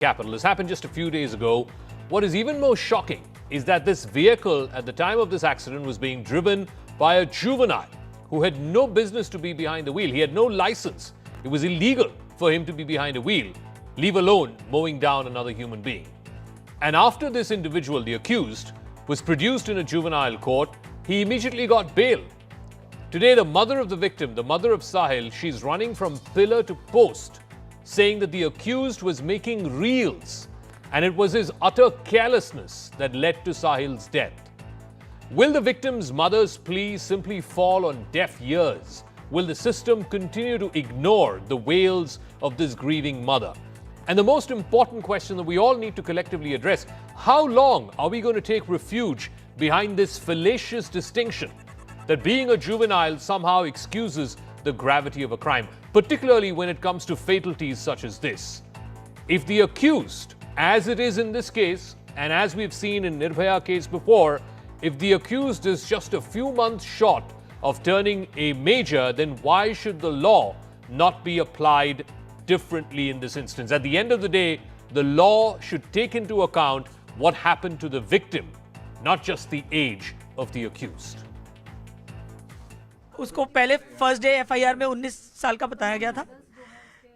Capital. This happened just a few days ago. What is even more shocking is that this vehicle at the time of this accident was being driven by a juvenile who had no business to be behind the wheel. He had no license. It was illegal for him to be behind a wheel, leave alone mowing down another human being. And after this individual, the accused, was produced in a juvenile court, he immediately got bail. Today, the mother of the victim, the mother of Sahil, she's running from pillar to post, saying that the accused was making reels and it was his utter carelessness that led to Sahil's death. Will the victim's mother's plea simply fall on deaf ears? Will the system continue to ignore the wails of this grieving mother? And the most important question that we all need to collectively address, how long are we going to take refuge behind this fallacious distinction that being a juvenile somehow excuses the gravity of a crime, particularly when it comes to fatalities such as this? If the accused, as it is in this case, and as we've seen in Nirbhaya case before, if the accused is just a few months short of turning a major, then why should the law not be applied differently in this instance? At the end of the day, the law should take into account what happened to the victim, not just the age of the accused. उसको पहले first day FIR में 19 साल का बताया गया था,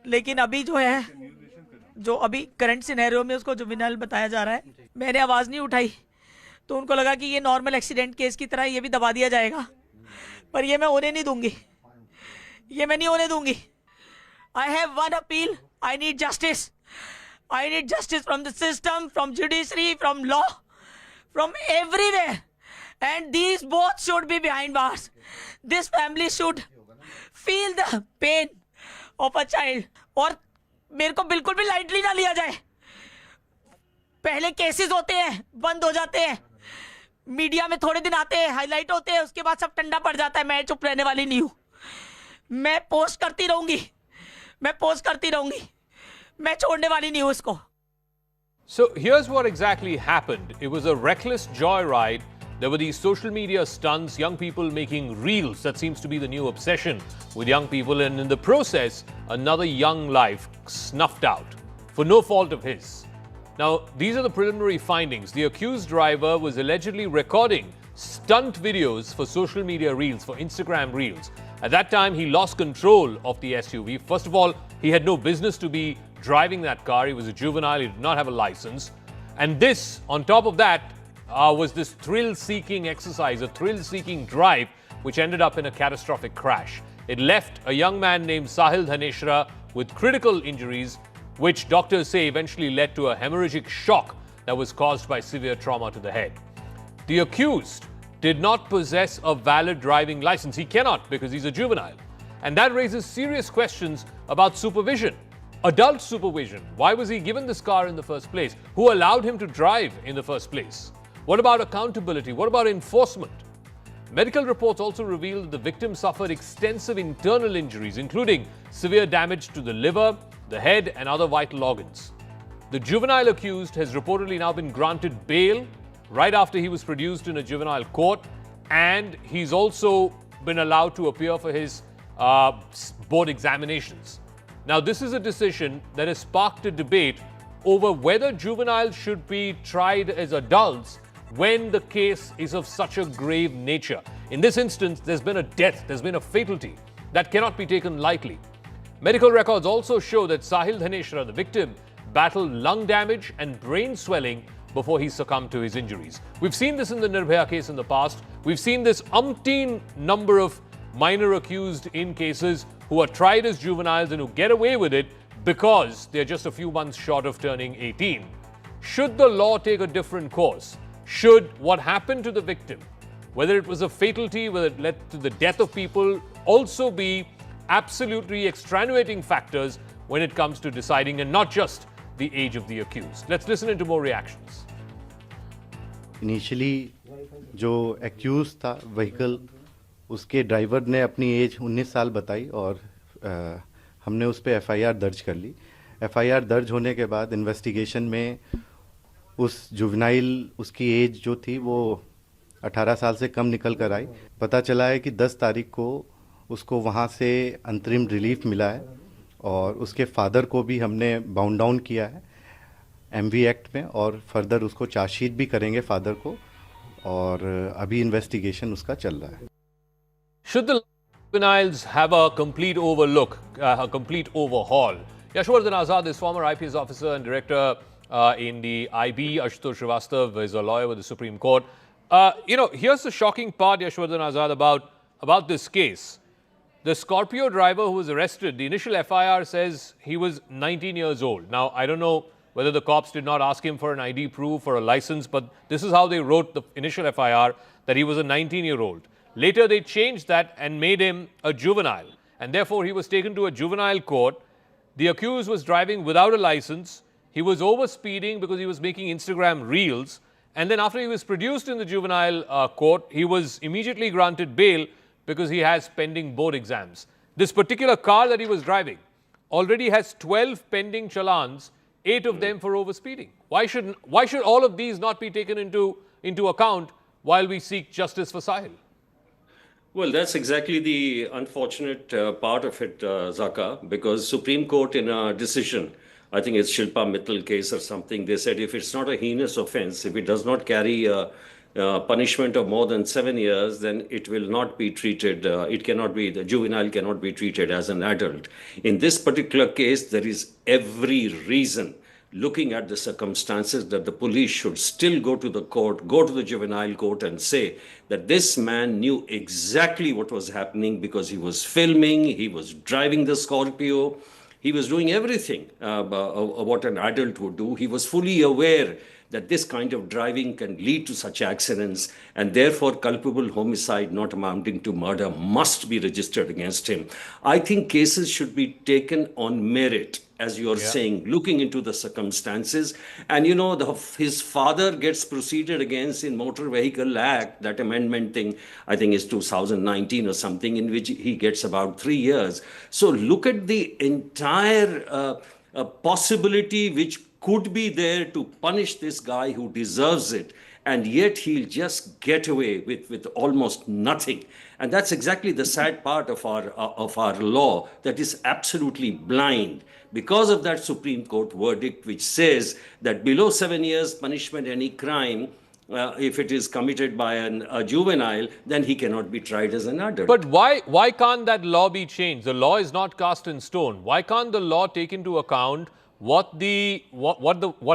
लेकिन अभी जो है, जो अभी करंट सिनेरियो में उसको जुवेनाइल बताया जा रहा है. मैंने आवाज नहीं उठाई तो उनको लगा कि ये नॉर्मल एक्सीडेंट केस की तरह ये भी दबा दिया जाएगा, पर ये मैं होने नहीं दूंगी, ये मैं नहीं होने दूंगी. I have one appeal. I need justice. I need justice from the system, from judiciary, from law, from everywhere. And these both should be behind bars. This family should feel the pain of a child. और मेरे को बिल्कुल भी lightly ना लिया जाए. पहले cases होते हैं, बंद हो जाते हैं, मीडिया में थोड़े दिन आते हैं, हाईलाइट होते हैं, उसके बाद सब ठंडा पड़ जाता है. मैं चुप रहने वाली नहीं हूँ. मैं पोस्ट करती रहूंगी, मैं पोस्ट करती रहूंगी, मैं छोड़ने वाली नहीं हूँ इसको. So here's what exactly happened. It was a reckless joyride. There were these social media stunts, young people making reels. That seems to be the new obsession with young people. And in the process, another young life snuffed out for no fault of his. Now, these are the preliminary findings. The accused driver was allegedly recording stunt videos for social media reels, for Instagram reels. At that time, he lost control of the SUV. First of all, he had no business to be driving that car. He was a juvenile. He did not have a license. And this, on top of that, was this thrill-seeking exercise, a thrill-seeking drive, which ended up in a catastrophic crash. It left a young man named Sahil Dhaneshra with critical injuries, which doctors say eventually led to a hemorrhagic shock that was caused by severe trauma to the head. The accused did not possess a valid driving license. He cannot because he's a juvenile. And that raises serious questions about supervision. Adult supervision. Why was he given this car in the first place? Who allowed him to drive in the first place? What about accountability? What about enforcement? Medical reports also reveal that the victim suffered extensive internal injuries, including severe damage to the liver, the head, and other vital organs. The juvenile accused has reportedly now been granted bail right after he was produced in a juvenile court, and he's also been allowed to appear for his board examinations. Now, this is a decision that has sparked a debate over whether juveniles should be tried as adults when the case is of such a grave nature. In this instance, there's been a death, there's been a fatality that cannot be taken lightly. Medical records also show that Sahil Dhaneshra, the victim, battled lung damage and brain swelling before he succumbed to his injuries. We've seen this in the Nirbhaya case in the past. We've seen this umpteen number of minor accused in cases who are tried as juveniles and who get away with it because they're just a few months short of turning 18. Should the law take a different course? Should what happened to the victim, whether it was a fatality, whether it led to the death of people, also be absolutely extenuating factors when it comes to deciding, and not just the age of the accused? Let's listen into more reactions. Initially, जो accused था vehicle, उसके driver ने अपनी as 19 साल बताई और हमने उस पर एफआईआर दर्ज कर ली. एफआईआर दर्ज होने के बाद इन्वेस्टिगेशन में उस जुवेनाइल, उसकी एज जो थी वो 18 साल से कम निकल कर आई. पता चला है कि 10 तारीख को उसको वहाँ से अंतरिम रिलीफ मिला है और उसके फादर को भी हमने बाउंड डाउन किया है. MV एक्ट में, और फर्दर उसको चार्जशीट भी करेंगे फादर को, और अभी इन्वेस्टिगेशन उसका चल रहा है. Should the juveniles have a complete a complete overhaul? Yashwardhan Azad is former IPS officer and director in the IB. Ashutosh Srivastava is a lawyer with the Supreme Court. Here's the shocking part, Yashwardhan Azad, about this case. The Scorpio driver who was arrested, the initial FIR says he was 19 years old. Now, I don't know whether the cops did not ask him for an ID proof or a license, but this is how they wrote the initial FIR, that he was a 19-year-old. Later, they changed that and made him a juvenile, and therefore he was taken to a juvenile court. The accused was driving without a license. He was over speeding because he was making Instagram reels. And then after he was produced in the juvenile court, he was immediately granted bail because he has pending board exams. This particular car that he was driving already has 12 pending challans, 8 of them for overspeeding. Why should all of these not be taken into account while we seek justice for Sahil? Well, that's exactly the unfortunate part of it, Zaka, because Supreme Court in a decision, I think it's Shilpa Mittal case or something, they said if it's not a heinous offense, if it does not carry a punishment of more than 7 years, then it will not be treated, the juvenile cannot be treated as an adult. In this particular case, there is every reason, looking at the circumstances, that the police should still go to the court, go to the juvenile court and say that this man knew exactly what was happening because he was filming, he was driving the Scorpio, he was doing everything what an adult would do. He was fully aware that this kind of driving can lead to such accidents, and therefore culpable homicide not amounting to murder must be registered against him. I think cases should be taken on merit, as you are saying, looking into the circumstances. And his father gets proceeded against in Motor Vehicle Act, that amendment thing, I think is 2019 or something, in which he gets about 3 years. So look at the entire possibility which could be there to punish this guy who deserves it, and yet he'll just get away with almost nothing. And that's exactly the sad part of our law, that is absolutely blind because of that Supreme Court verdict, which says that below 7 years punishment, any crime, if it is committed by a juvenile, then he cannot be tried as an adult. But why can't that law be changed? The law is not cast in stone. Why can't the law take into account what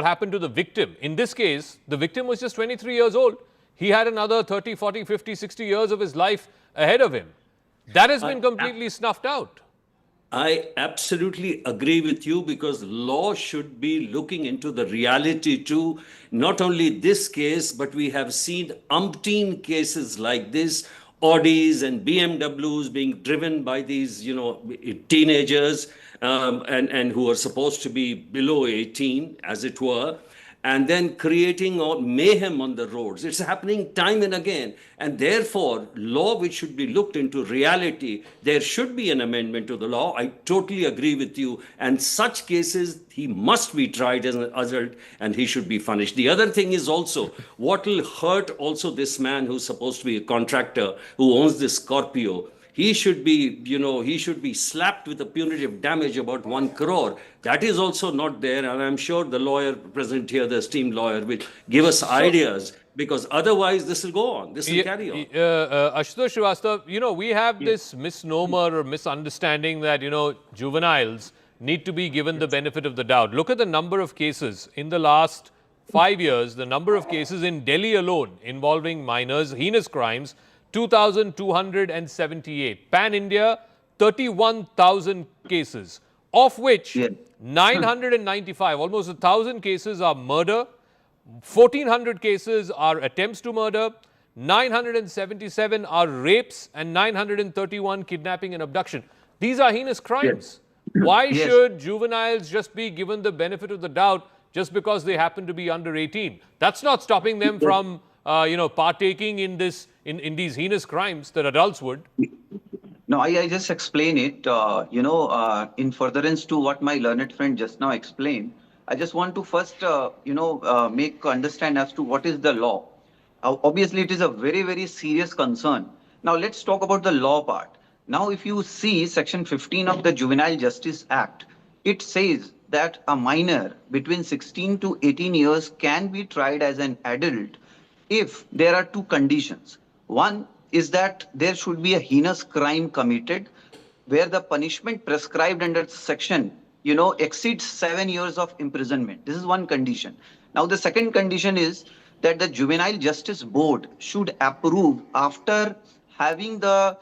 happened to the victim? In this case, the victim was just 23 years old. He had another 30, 40, 50, 60 years of his life ahead of him. That has been completely snuffed out. I absolutely agree with you, because law should be looking into the reality too. Not only this case, but we have seen umpteen cases like this, Audis and BMWs being driven by these, teenagers and who are supposed to be below 18, as it were, and then creating mayhem on the roads. It's happening time and again. And therefore, law which should be looked into reality, there should be an amendment to the law. I totally agree with you. And such cases, he must be tried as an adult and he should be punished. The other thing is also, what will hurt also this man who's supposed to be a contractor, who owns this Scorpio, he should be slapped with a punitive damage about 1 crore. That is also not there. And I'm sure the lawyer present here, the esteemed lawyer, will give us ideas, because otherwise this will go on. This will carry on. Ashutosh Srivastava, we have this misnomer or misunderstanding that, juveniles need to be given the benefit of the doubt. Look at the number of cases in the last 5 years, the number of cases in Delhi alone involving minors, heinous crimes, 2,278. Pan-India, 31,000 cases, of which 995, almost 1,000 cases are murder, 1,400 cases are attempts to murder, 977 are rapes, and 931 kidnapping and abduction. These are heinous crimes. Why should juveniles just be given the benefit of the doubt just because they happen to be under 18? That's not stopping them from partaking in these heinous crimes that adults would. No, I just explain it, in furtherance to what my learned friend just now explained. I just want to first, make understand as to what is the law. Obviously, it is a very, very serious concern. Now, let's talk about the law part. Now, if you see Section 15 of the Juvenile Justice Act, it says that a minor between 16 to 18 years can be tried as an adult if there are two conditions. One is that there should be a heinous crime committed where the punishment prescribed under section, exceeds 7 years of imprisonment. This is one condition. Now, the second condition is that the Juvenile Justice Board should approve after having the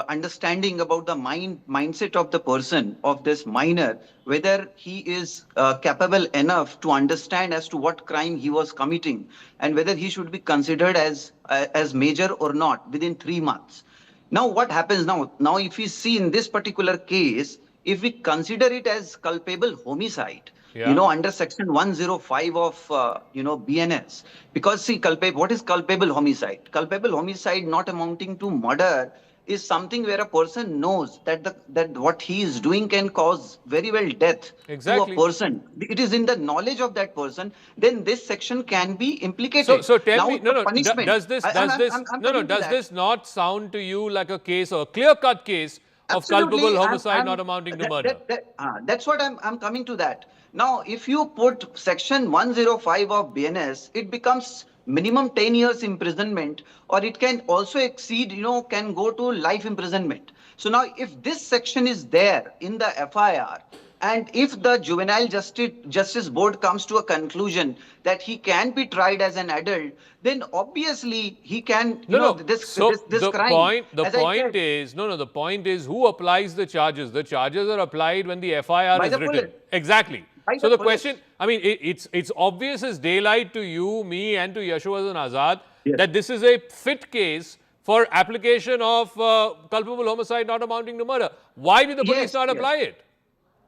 understanding about the mindset of the person, of this minor, whether he is capable enough to understand as to what crime he was committing and whether he should be considered as major or not within 3 months. Now, what happens now? Now, if we see in this particular case, if we consider it as culpable homicide, under section 105 of, BNS, because see, what is culpable homicide? Culpable homicide not amounting to murder is something where a person knows that what he is doing can cause very well death to a person. It is in the knowledge of that person. Then this section can be implicated. So tell now, me, punishment. does this not sound to you like a case, or a clear-cut case of culpable homicide not amounting to murder? That's what I'm coming to that. Now, if you put section 105 of BNS, it becomes minimum 10 years imprisonment, or it can also exceed, can go to life imprisonment. So now, if this section is there in the FIR, and if the Juvenile Justice Board comes to a conclusion that he can be tried as an adult, then obviously he can, this crime. The point is who applies the charges? The charges are applied when the FIR is written. Police. Exactly. So the question, I mean, it's obvious as daylight to you, me, and to Yashwardhan Azad that this is a fit case for application of culpable homicide not amounting to murder. Why did the police not apply it?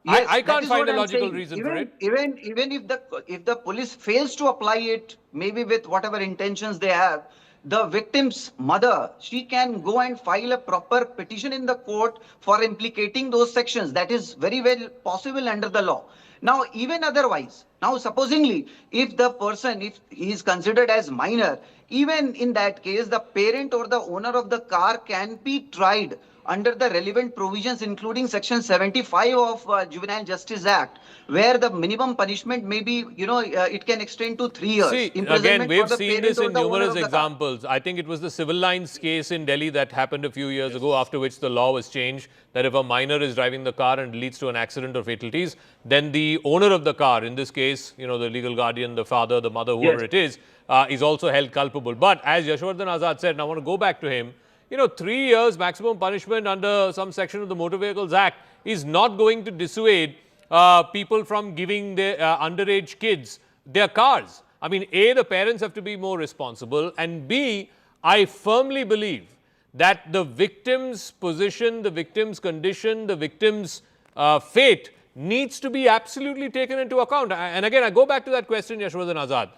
Yes, I can't find a logical reason for it. Even if the police fails to apply it, maybe with whatever intentions they have, the victim's mother, she can go and file a proper petition in the court for implicating those sections. That is very well possible under the law. Now, even otherwise, now supposingly, if the person, if he is considered as minor, even in that case, the parent or the owner of the car can be tried under the relevant provisions, including section 75 of Juvenile Justice Act, where the minimum punishment may be, it can extend to 3 years. See, again, we've seen this in numerous examples. I think it was the civil lines case in Delhi that happened a few years ago, after which the law was changed, that if a minor is driving the car and leads to an accident or fatalities, then the owner of the car, in this case, the legal guardian, the father, the mother, whoever it is also held culpable. But as Yashwardhan Azad said, and I want to go back to him, 3 years maximum punishment under some section of the Motor Vehicles Act is not going to dissuade people from giving their underage kids their cars. I mean, A, the parents have to be more responsible, and B, I firmly believe that the victim's position, the victim's condition, the victim's fate needs to be absolutely taken into account. And again, I go back to that question, Yashwardhan Azad.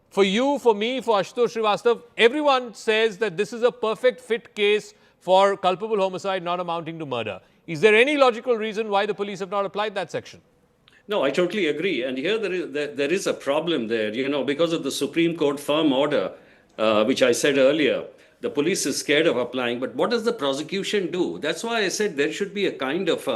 For you, for me, for Ashutosh Srivastav, everyone says that this is a perfect fit case for culpable homicide not amounting to murder. Is there any logical reason why the police have not applied that section? No, I totally agree. And here there is a problem there, because of the Supreme Court firm order, which I said earlier. The police is scared of applying, but what does the prosecution do? That's why I said there should be a kind of,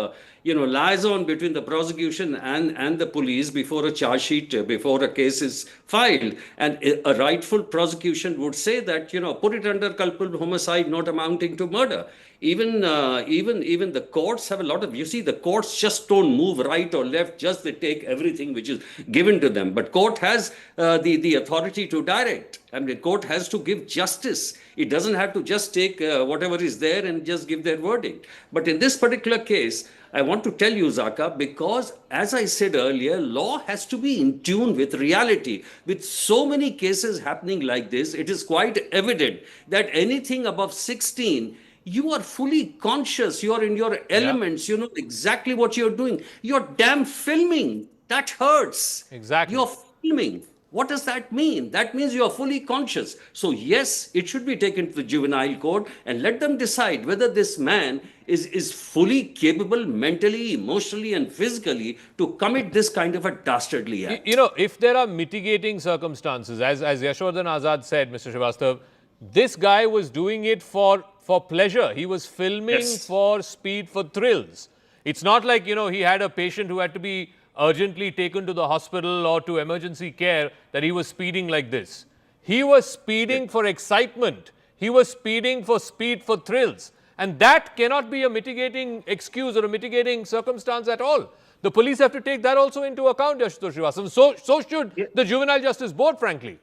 liaison between the prosecution and the police before a charge sheet, before a case is filed. And a rightful prosecution would say that, put it under culpable homicide not amounting to murder. Even the courts have a lot of, the courts just don't move right or left, just they take everything which is given to them. But court has the authority to direct. I mean, the court has to give justice. It doesn't have to just take whatever is there and just give their verdict. But in this particular case, I want to tell you, Zaka, because as I said earlier, law has to be in tune with reality. With so many cases happening like this, it is quite evident that anything above 16, you are fully conscious, you are in your elements, you know exactly what you're doing. You're damn filming. That hurts. Exactly. You're filming. What does that mean? That means you are fully conscious. So yes, it should be taken to the juvenile court and let them decide whether this man is fully capable mentally, emotionally and physically to commit this kind of a dastardly act. If there are mitigating circumstances, as Yashwardhan Azad said, Mr. Srivastav, this guy was doing it for pleasure. He was filming for speed, for thrills. It's not like, he had a patient who had to be urgently taken to the hospital or to emergency care that he was speeding like this. He was speeding for excitement. He was speeding for speed for thrills. And that cannot be a mitigating excuse or a mitigating circumstance at all. The police have to take that also into account, Ashutosh Srivastava. So should the Juvenile Justice Board, frankly.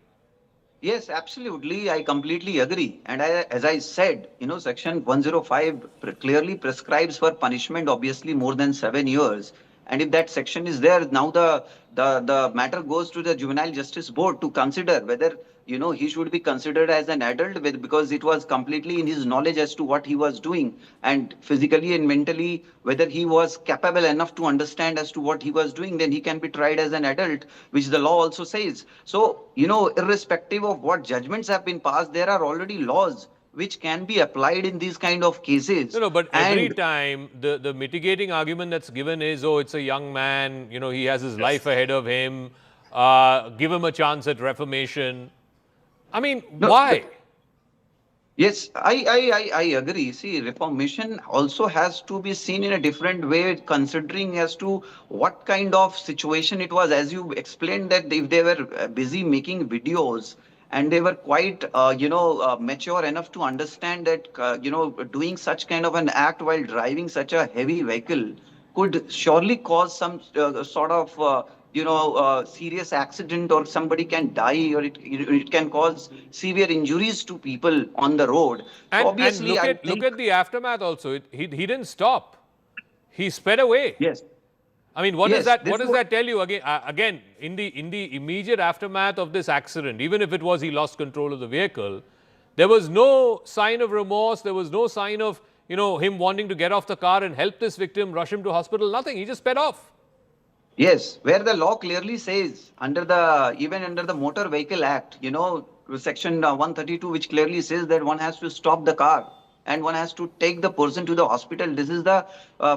Yes, absolutely. I completely agree. And as I said, Section 105 clearly prescribes for punishment, obviously more than 7 years. And if that section is there, now the matter goes to the Juvenile Justice Board to consider whether he should be considered as an adult because it was completely in his knowledge as to what he was doing, and physically and mentally whether he was capable enough to understand as to what he was doing, then he can be tried as an adult, which the law also says. So, irrespective of what judgments have been passed, there are already laws which can be applied in these kind of cases. No, but every time the mitigating argument that's given is, oh, it's a young man, he has his life ahead of him, give him a chance at reformation. I mean, why? Yes, I agree. See, reformation also has to be seen in a different way, considering as to what kind of situation it was. As you explained that if they were busy making videos and they were quite, mature enough to understand that, doing such kind of an act while driving such a heavy vehicle could surely cause some sort of serious accident, or somebody can die, or it can cause severe injuries to people on the road. So obviously, and look at the aftermath also. He didn't stop. He sped away. Yes. I mean, what does that tell you? Again, in the immediate aftermath of this accident, even if it was he lost control of the vehicle, there was no sign of remorse. There was no sign of him wanting to get off the car and help this victim, rush him to hospital. Nothing. He just sped off. Yes, where the law clearly says, even under the Motor Vehicle Act, Section 132, which clearly says that one has to stop the car and one has to take the person to the hospital. This is the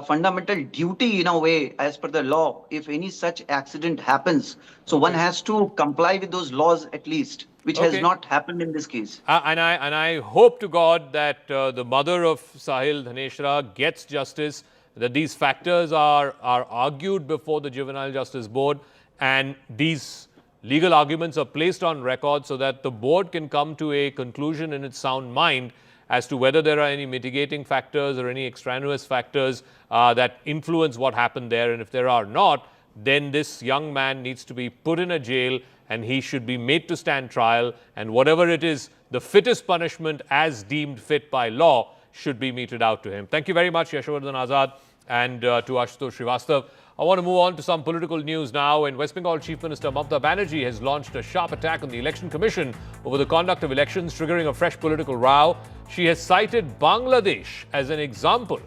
fundamental duty in a way as per the law if any such accident happens. So one has to comply with those laws at least, which has not happened in this case. And I hope to God that the mother of Sahil, Dhaneshra, gets justice, that these factors are argued before the Juvenile Justice Board, and these legal arguments are placed on record so that the board can come to a conclusion in its sound mind as to whether there are any mitigating factors or any extraneous factors that influence what happened there. And if there are not, then this young man needs to be put in a jail and he should be made to stand trial, and whatever it is, the fittest punishment as deemed fit by law should be meted out to him. Thank you very much, Yashovardhan Azad, and to Ashutosh Srivastava. I want to move on to some political news now. And West Bengal Chief Minister Mamata Banerjee has launched a sharp attack on the Election Commission over the conduct of elections, triggering a fresh political row. She has cited Bangladesh as an example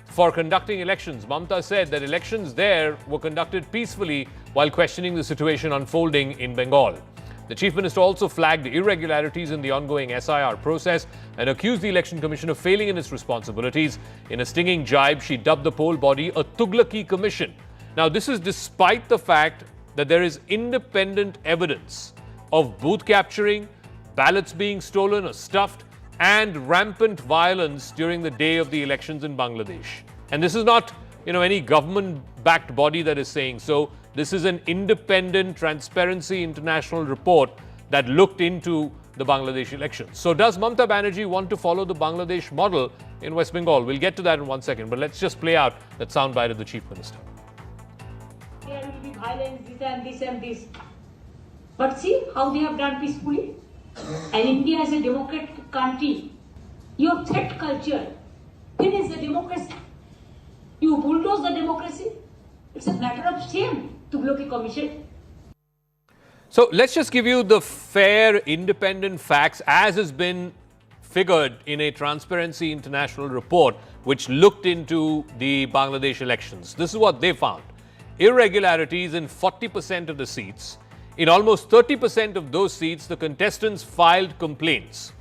for conducting elections. Mamata said that elections there were conducted peacefully while questioning the situation unfolding in Bengal. The Chief Minister also flagged irregularities in the ongoing SIR process and accused the Election Commission of failing in its responsibilities. In a stinging jibe, she dubbed the poll body a Tughlaki Commission. Now, this is despite the fact that there is independent evidence of booth capturing, ballots being stolen or stuffed, and rampant violence during the day of the elections in Bangladesh. And this is not, any government-backed body that is saying so. This is an independent Transparency International report that looked into the Bangladesh elections. So does Mamata Banerjee want to follow the Bangladesh model in West Bengal? We'll get to that in 1 second, but let's just play out that soundbite of the Chief Minister. There will be violence, this and this and this. But see how they have done peacefully. And India is a democratic country. Your threat culture finish the democracy. You bulldoze the democracy. It's a matter of shame. Tughlaki Commission. So let's just give you the fair, independent facts as has been figured in a Transparency International report which looked into the Bangladesh elections. This is what they found. Irregularities in 40% of the seats. In almost 30% of those seats, the contestants filed complaints.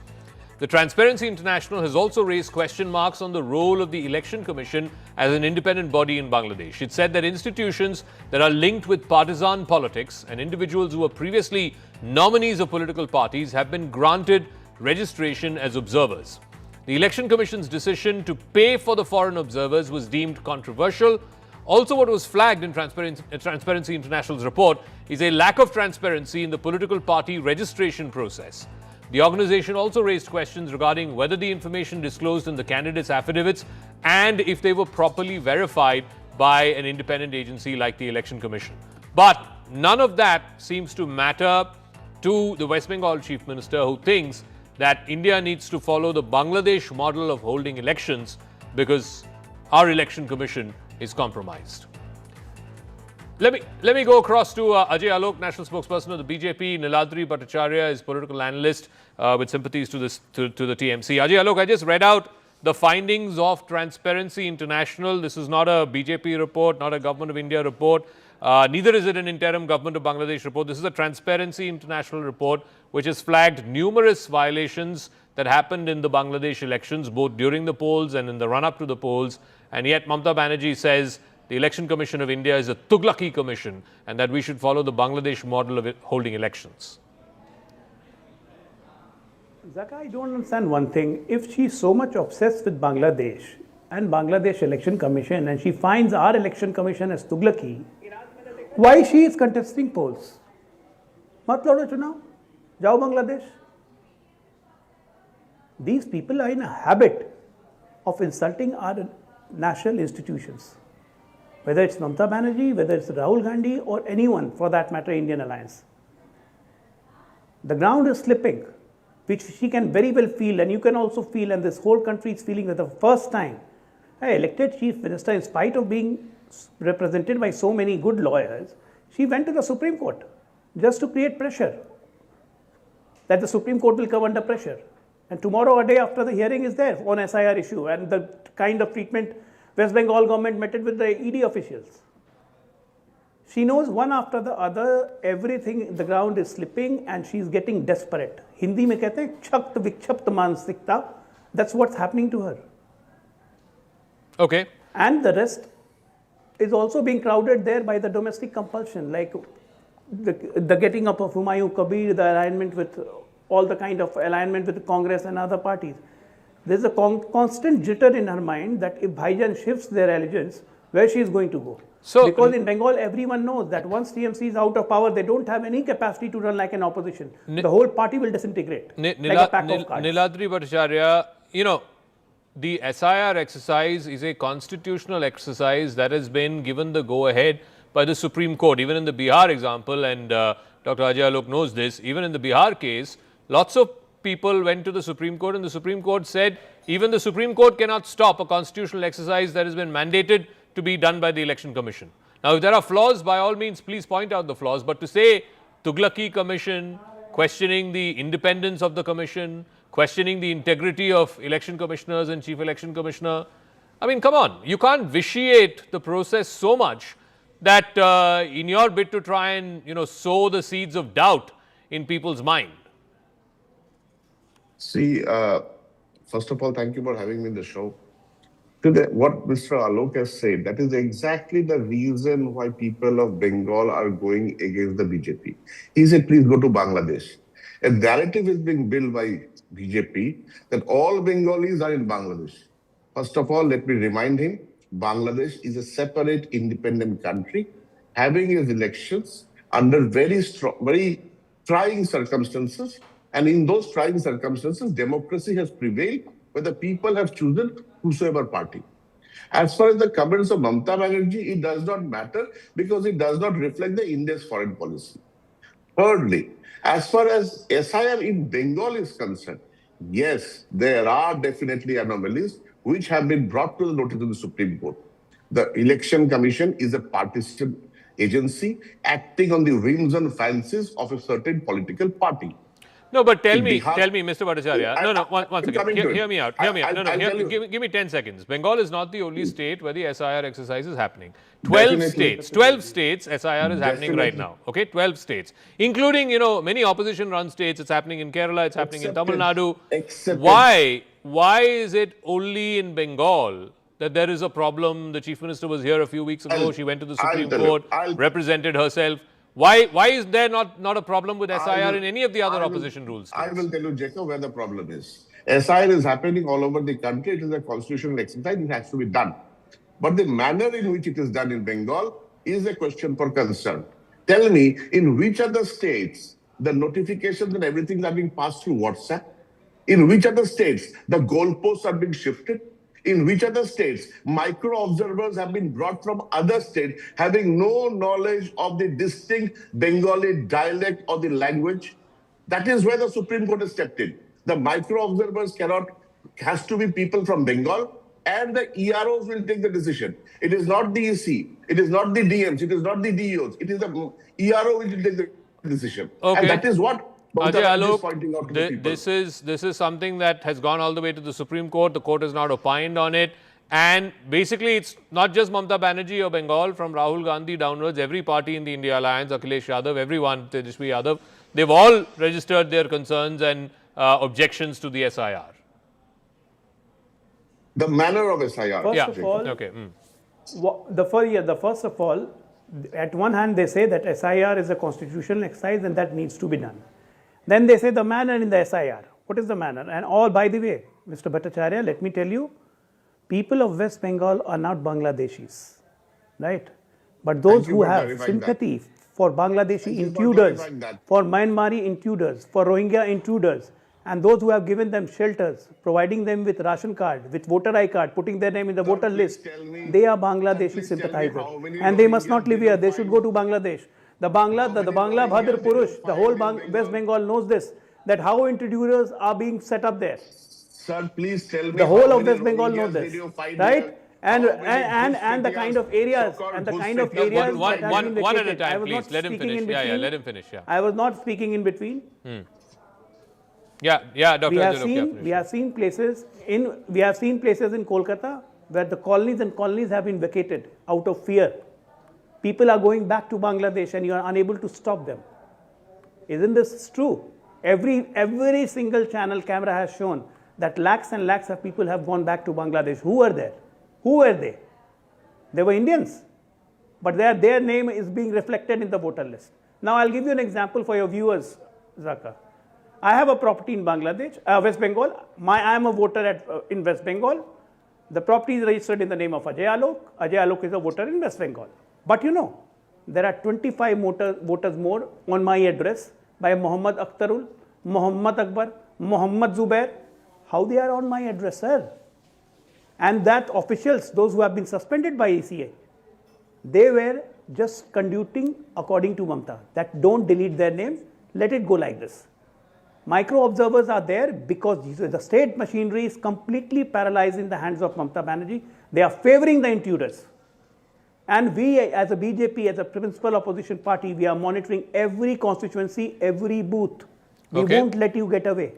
The Transparency International has also raised question marks on the role of the Election Commission as an independent body in Bangladesh. It said that institutions that are linked with partisan politics and individuals who were previously nominees of political parties have been granted registration as observers. The Election Commission's decision to pay for the foreign observers was deemed controversial. Also, what was flagged in Transparency International's report is a lack of transparency in the political party registration process. The organization also raised questions regarding whether the information disclosed in the candidates' affidavits and if they were properly verified by an independent agency like the Election Commission. But none of that seems to matter to the West Bengal Chief Minister, who thinks that India needs to follow the Bangladesh model of holding elections because our Election Commission is compromised. Let me go across to Ajay Alok, national spokesperson of the BJP. Niladri Bhattacharya is political analyst with sympathies to the TMC. Ajay Alok, I just read out the findings of Transparency International. This is not a BJP report, not a Government of India report. Neither is it an interim Government of Bangladesh report. This is a Transparency International report which has flagged numerous violations that happened in the Bangladesh elections, both during the polls and in the run-up to the polls. And yet Mamata Banerjee says the Election Commission of India is a Tughlaki commission and that we should follow the Bangladesh model of holding elections. Zaka, I don't understand one thing. If she's so much obsessed with Bangladesh and Bangladesh Election Commission and she finds our Election Commission as Tughlaki, why she is contesting polls? Mat lado chunav, jao Bangladesh. These people are in a habit of insulting our national institutions. Whether it's Mamata Banerjee, whether it's Rahul Gandhi or anyone for that matter, Indian Alliance. The ground is slipping, which she can very well feel, and you can also feel, and this whole country is feeling that the first time an elected chief minister, in spite of being represented by so many good lawyers, she went to the Supreme Court just to create pressure that the Supreme Court will come under pressure. And tomorrow, a day after the hearing is there on SIR issue and the kind of treatment West Bengal government met with the ED officials. She knows one after the other, everything, the ground is slipping and she's getting desperate. Hindi mein kehte hain, chakt vikchapt mansikta. That's what's happening to her. Okay. And the rest is also being crowded there by the domestic compulsion, like the getting up of Humayun Kabir, the alignment with all the kind of alignment with Congress and other parties. There's a constant jitter in her mind that if Bhaijan shifts their allegiance, where she is going to go. So, because in Bengal, everyone knows that once TMC is out of power, they don't have any capacity to run like an opposition. The whole party will disintegrate like a pack of cards. Niladri Bhattacharya, you know, the SIR exercise is a constitutional exercise that has been given the go-ahead by the Supreme Court. Even in the Bihar example, and Dr. Ajay Alok knows this, even in the Bihar case, lots of people went to the Supreme Court and the Supreme Court said even the Supreme Court cannot stop a constitutional exercise that has been mandated to be done by the Election Commission. Now, if there are flaws, by all means, please point out the flaws. But to say Tughlaki Commission, questioning the independence of the Commission, questioning the integrity of election commissioners and chief election commissioner, I mean, come on. You can't vitiate the process so much that in your bid to try and, sow the seeds of doubt in people's mind. See, first of all, thank you for having me in the show. What Mr. Alok has said, that is exactly the reason why people of Bengal are going against the BJP. He said, please go to Bangladesh. A narrative is being built by BJP that all Bengalis are in Bangladesh. First of all, let me remind him, Bangladesh is a separate, independent country, having its elections under very trying circumstances. And in those trying circumstances, democracy has prevailed, where the people have chosen whosoever party. As far as the comments of Mamata Banerjee, it does not matter because it does not reflect the India's foreign policy. Thirdly, as far as SIR in Bengal is concerned, yes, there are definitely anomalies which have been brought to the notice of the Supreme Court. The Election Commission is a partisan agency acting on the whims and fancies of a certain political party. No, but tell me, Mr. Bhattacharya. One second. Hear me out. Give me 10 seconds. Bengal is not the only state where the SIR exercise is happening. 12 states SIR is happening right now. Okay, 12 states, including many opposition-run states. It's happening in Kerala. It's happening in Tamil Nadu. Why is it only in Bengal that there is a problem? The Chief Minister was here a few weeks ago. She went to the Supreme Court, represented herself. Why is there not a problem with SIR in any of the other opposition rules? I will tell you, Jacob, where the problem is. SIR is happening all over the country. It is a constitutional exercise. It has to be done. But the manner in which it is done in Bengal is a question for concern. Tell me, in which other states the notifications and everything are being passed through WhatsApp? In which other states the goalposts are being shifted? In which other states micro observers have been brought from other states having no knowledge of the distinct Bengali dialect or the language? That is where the Supreme Court has stepped in. The micro observers has to be people from Bengal, and the EROs will take the decision. It is not the EC, it is not the DMs, it is not the DEOs, it is the ERO which will take the decision. Okay. And that is what Ajay, Mamata is Alok, pointing out to the people. this is something that has gone all the way to the Supreme Court. The court has not opined on it. And basically, it's not just Mamata Banerjee or Bengal, from Rahul Gandhi downwards, every party in the India Alliance, Akhilesh Yadav, everyone, Tejasvi Yadav, they've all registered their concerns and objections to the SIR. The manner of SIR. First of all, okay. First of all, at one hand they say that SIR is a constitutional exercise and that needs to be done. Then they say the manner in the SIR. What is the manner? And all, by the way, Mr. Bhattacharya, let me tell you, people of West Bengal are not Bangladeshis, right? But those who have sympathy for Bangladeshi intruders, for Myanmari intruders, for Rohingya intruders, and those who have given them shelters, providing them with ration card, with voter ID card, putting their name in the voter list, they are Bangladeshi sympathizers. And they must not live here. They should go to Bangladesh. The Bangla Bhadr Purush, the whole West Bengal knows this, that how intruders are being set up there. Sir, please tell me. The whole of West Bengal knows this, right? And the kind of areas that have been vacated. One at a time, please. Let him finish. Yeah, let him finish. Yeah. I was not speaking in between. Yeah, Dr. We have seen places in Kolkata where the colonies have been vacated out of fear. People are going back to Bangladesh and you are unable to stop them. Isn't this true? Every single channel camera has shown that lakhs and lakhs of people have gone back to Bangladesh. Who were there? Who were they? They were Indians, but their name is being reflected in the voter list. Now I'll give you an example for your viewers, Zaka. I have a property in Bangladesh, West Bengal. I am a voter in West Bengal. The property is registered in the name of Ajay Alok. Ajay Alok is a voter in West Bengal. But you know, there are 25 voters more on my address by Muhammad Akhtarul, Muhammad Akbar, Muhammad Zubair. How they are on my address, sir? And that officials, those who have been suspended by ECA, they were just conducting according to Mamata, that don't delete their names, let it go like this. Micro observers are there because the state machinery is completely paralyzed in the hands of Mamata Banerjee. They are favoring the intruders. And we as a BJP, as a principal opposition party, we are monitoring every constituency, every booth. We won't let you get away.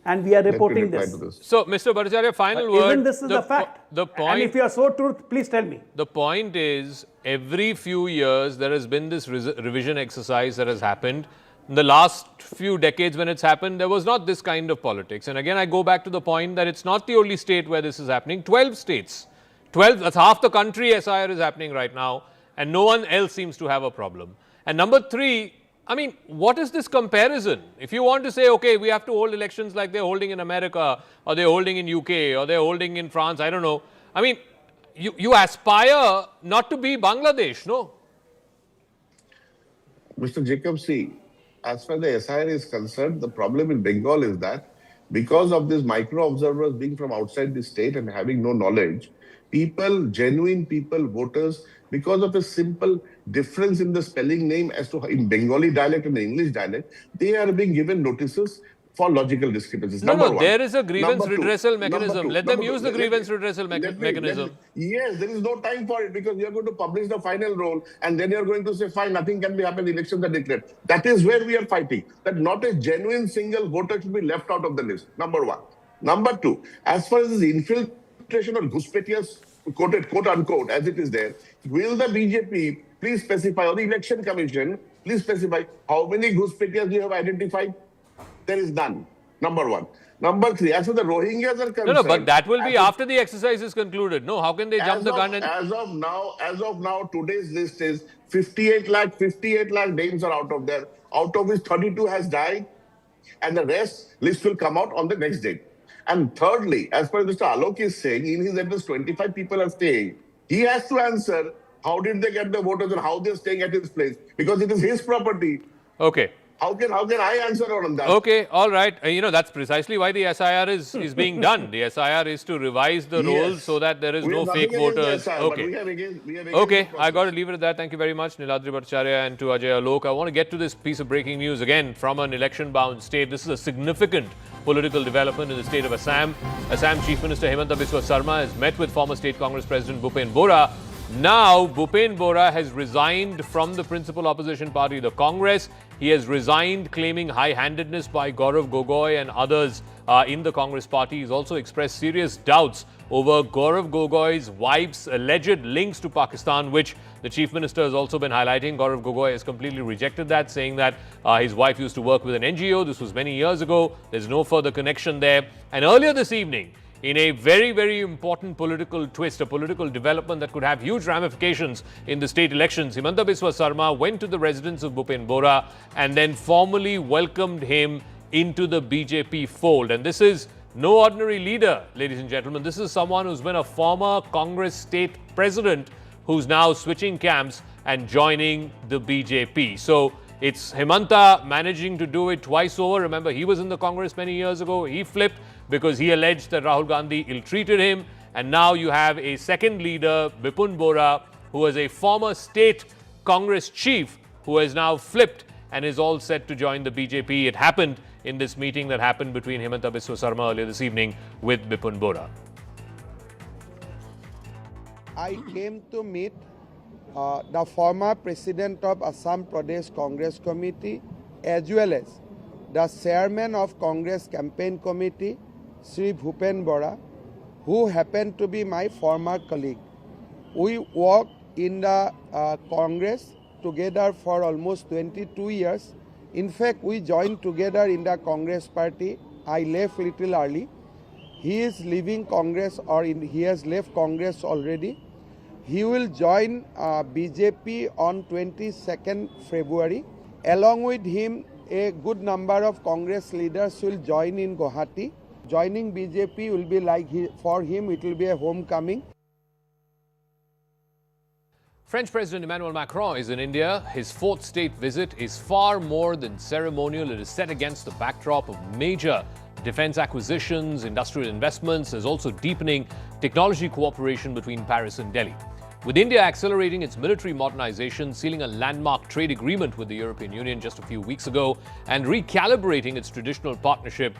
And we are reporting this. So, Mr. Bhattacharya, final word. Even this is the fact. The point, and if you are so true, please tell me. The point is, every few years, there has been this revision exercise that has happened. In the last few decades when it's happened, there was not this kind of politics. And again, I go back to the point that it's not the only state where this is happening. 12 states. 12, that's half the country SIR is happening right now. And no one else seems to have a problem. And number three, I mean, what is this comparison? If you want to say, okay, we have to hold elections like they're holding in America, or they're holding in UK, or they're holding in France, I don't know. I mean, you aspire not to be Bangladesh, no? Mr. Jacob, see, as far as the SIR is concerned, the problem in Bengal is that because of these micro observers being from outside the state and having no knowledge, genuine people, voters, because of a simple difference in the spelling name as to in Bengali dialect and the English dialect, they are being given notices for logical discrepancies. No, there is a grievance redressal mechanism. Let them use the grievance redressal mechanism. Yes, there is no time for it because you are going to publish the final roll and then you are going to say, fine, nothing can be happened, elections are declared. That is where we are fighting. That not a genuine single voter should be left out of the list. Number one. Number two, as far as this infiltration or Ghuspetias, quote unquote, as it is there, will the BJP please specify, or the Election Commission, please specify how many Ghuspetias you have identified? There is none. Number one. Number three, as for the Rohingyas are concerned. No, but that will be after the exercise is concluded. No, how can they jump the gun? As of now, today's list is 58 lakh names are out of there, out of which 32 has died, and the rest list will come out on the next day. And thirdly, as far as Mr. Alok is saying, in his address, 25 people are staying. He has to answer how did they get the voters and how they're staying at his place, because it is his property. Okay. How can I answer on that? Okay, all right. That's precisely why the SIR is being done. The SIR is to revise the rolls so that there is no fake voters. Okay. Okay, I got to leave it at that. Thank you very much, Niladri Bhattacharya, and to Ajay Alok. I want to get to this piece of breaking news again from an election-bound state. This is a significant political development in the state of Assam. Assam Chief Minister Himanta Biswa Sarma has met with former State Congress President Bhupen Bora. Now, Bhupen Bora has resigned from the principal opposition party, the Congress. He has resigned, claiming high-handedness by Gaurav Gogoi and others in the Congress party. He's also expressed serious doubts over Gaurav Gogoi's wife's alleged links to Pakistan, which the Chief Minister has also been highlighting. Gaurav Gogoi has completely rejected that, saying that his wife used to work with an NGO. This was many years ago. There's no further connection there. And earlier this evening, in a very, very important political twist, a political development that could have huge ramifications in the state elections, Himanta Biswa Sarma went to the residence of Bhupen Bora and then formally welcomed him into the BJP fold. And this is no ordinary leader, ladies and gentlemen. This is someone who's been a former Congress state president who's now switching camps and joining the BJP. So it's Himanta managing to do it twice over. Remember, he was in the Congress many years ago. He flipped because he alleged that Rahul Gandhi ill-treated him. And now you have a second leader, Bhupen Bora, who was a former state Congress chief, who has now flipped and is all set to join the BJP. It happened in this meeting that happened between Himanta Biswa Sarma earlier this evening with Bhupen Bora. I came to meet the former president of Assam Pradesh Congress Committee, as well as the chairman of Congress Campaign Committee, Sri Bhupen Bora, who happened to be my former colleague. We worked in the Congress together for almost 22 years. In fact, we joined together in the Congress party. I left a little early. He is leaving Congress, or he has left Congress already. He will join BJP on 22nd February. Along with him, a good number of Congress leaders will join in Guwahati. Joining BJP will be like, for him, it will be a homecoming. French President Emmanuel Macron is in India. His fourth state visit is far more than ceremonial. It is set against the backdrop of major defense acquisitions, industrial investments. There's also deepening technology cooperation between Paris and Delhi. With India accelerating its military modernization, sealing a landmark trade agreement with the European Union just a few weeks ago, and recalibrating its traditional partnership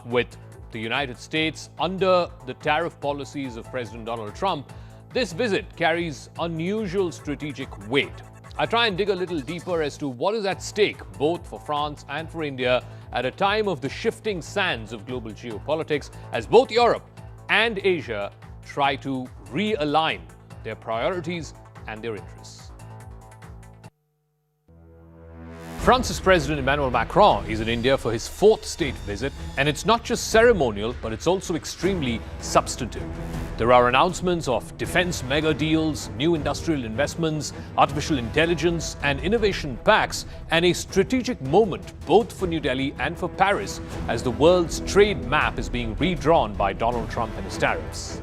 with the United States under the tariff policies of President Donald Trump, this visit carries unusual strategic weight. I try and dig a little deeper as to what is at stake, both for France and for India, at a time of the shifting sands of global geopolitics, as both Europe and Asia try to realign their priorities and their interests. France's President Emmanuel Macron is in India for his fourth state visit, and it's not just ceremonial, but it's also extremely substantive. There are announcements of defense mega deals, new industrial investments, artificial intelligence, and innovation pacts, and a strategic moment both for New Delhi and for Paris as the world's trade map is being redrawn by Donald Trump and his tariffs.